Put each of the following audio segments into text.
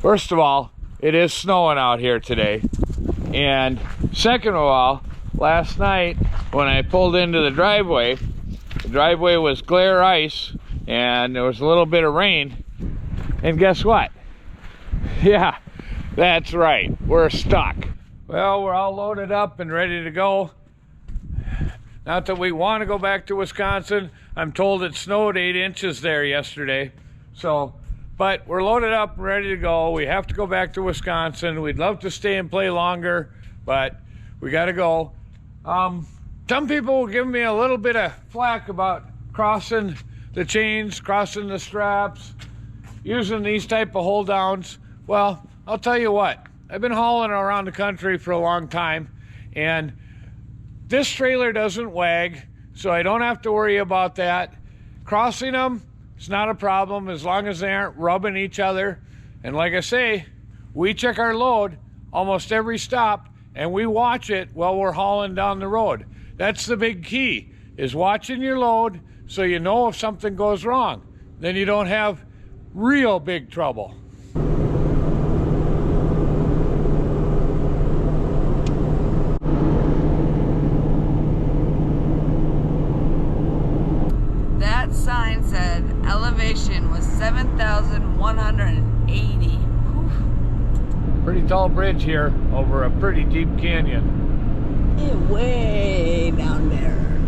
First of all, it is snowing out here today. And second of all, last night when I pulled into the driveway was glare ice and there was a little bit of rain. And guess what? Yeah, that's right, we're stuck. Well, we're all loaded up and ready to go. Not that we want to go back to Wisconsin. I'm told it snowed 8 inches there yesterday. But we're loaded up and ready to go. We have to go back to Wisconsin. We'd love to stay and play longer, but we got to go. Some people will give me a little bit of flack about crossing the chains, crossing the straps, using these type of hold downs. Well, I'll tell you what, I've been hauling around the country for a long time, and this trailer doesn't wag, so I don't have to worry about that. Crossing them, it's not a problem as long as they aren't rubbing each other. And like I say, we check our load almost every stop, and we watch it while we're hauling down the road. That's the big key, is watching your load so you know if something goes wrong. Then you don't have real big trouble. That sign said elevation was 7,180. Pretty tall bridge here over a pretty deep canyon. Way down there.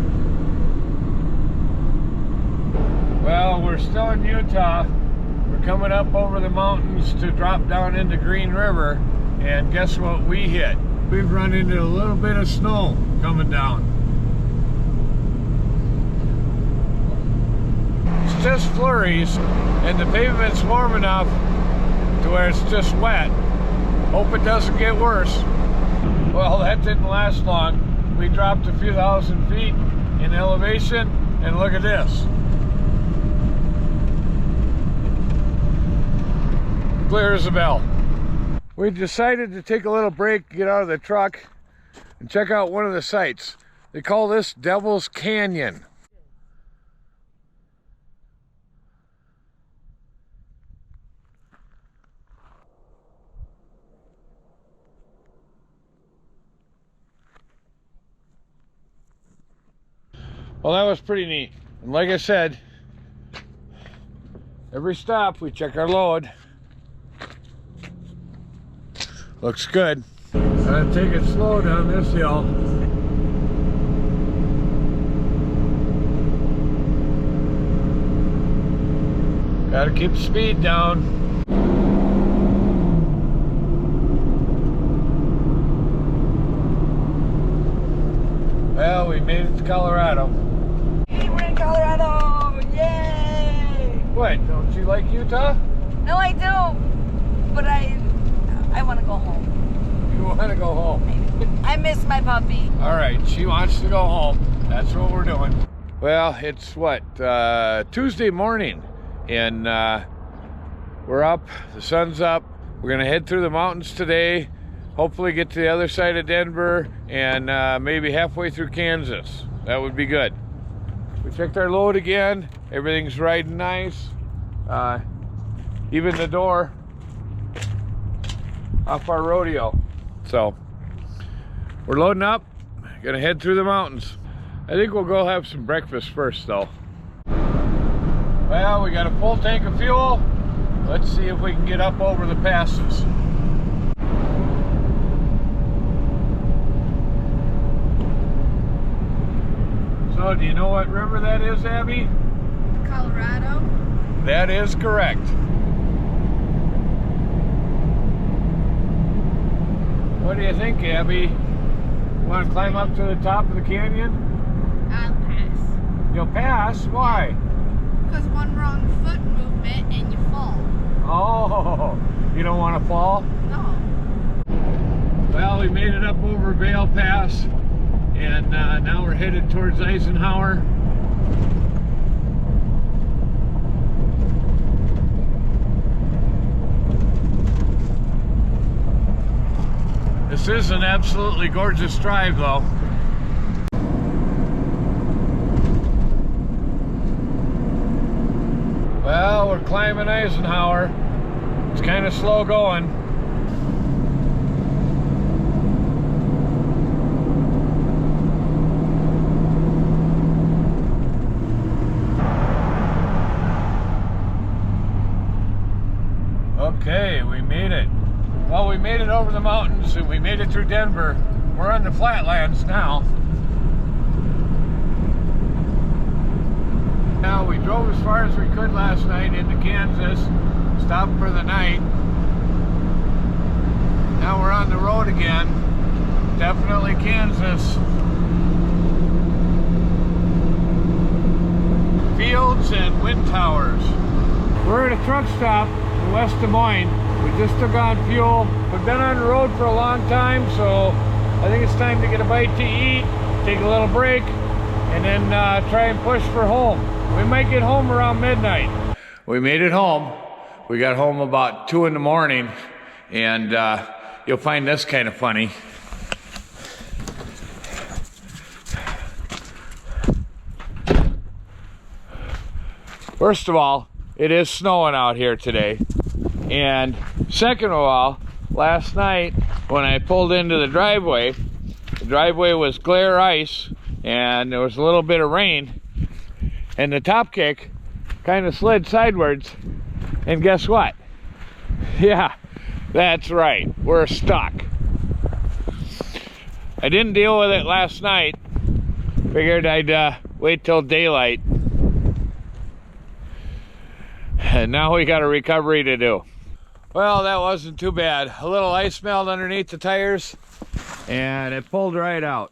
Well, we're still in Utah. We're coming up over the mountains to drop down into Green River, and guess what we hit? We've run into a little bit of snow coming down. It's just flurries, and the pavement's warm enough to where it's just wet. Hope it doesn't get worse. Well, that didn't last long. We dropped a few thousand feet in elevation, and look at this. Clear as a bell. We decided to take a little break, get out of the truck, and check out one of the sites. They call this Devil's Canyon. Well, that was pretty neat. And like I said, every stop we check our load. Looks good. Gotta take it slow down this hill. Gotta keep the speed down. Well, we made it to Colorado. Hey, we're in Colorado! Yay! What, don't you like Utah? No, I do. But I want to go home. You want to go home? I miss my puppy. All right, she wants to go home. That's what we're doing. Well, it's what, Tuesday morning, and we're up, the sun's up. We're gonna head through the mountains today, hopefully get to the other side of Denver, and maybe halfway through Kansas. That would be good. We checked our load again. Everything's riding nice. Even the door off our rodeo. So we're loading up, gonna head through the mountains. I think we'll go have some breakfast first though. Well, we got a full tank of fuel. Let's see if we can get up over the passes. So do you know what river that is, Abby? Colorado? That is correct. What do you think, Abby? Want to climb up to the top of the canyon? I'll pass. You'll pass? Why? Because one wrong foot movement and you fall. Oh, you don't want to fall? No. Well, we made it up over Vail Pass, and now we're headed towards Eisenhower. This is an absolutely gorgeous drive, though. Well, we're climbing Eisenhower. It's kind of slow going. Okay, we made it. Well, we made it over the mountains and we made it through Denver. We're on the flatlands now. Now, we drove as far as we could last night into Kansas, stopped for the night. Now we're on the road again. Definitely Kansas. Fields and wind towers. We're at a truck stop in West Des Moines. We just took on fuel. We've been on the road for a long time, so I think it's time to get a bite to eat, take a little break, and then try and push for home. We might get home around midnight. We made it home. We got home about 2 in the morning, and you'll find this kind of funny. First of all, it is snowing out here today. And second of all, last night when I pulled into the driveway was glare ice and there was a little bit of rain and the top kick kind of slid sideways, and guess what? Yeah, that's right, we're stuck. I didn't deal with it last night. Figured I'd wait till daylight. And now we got a recovery to do. Well, that wasn't too bad. A little ice melt underneath the tires and it pulled right out.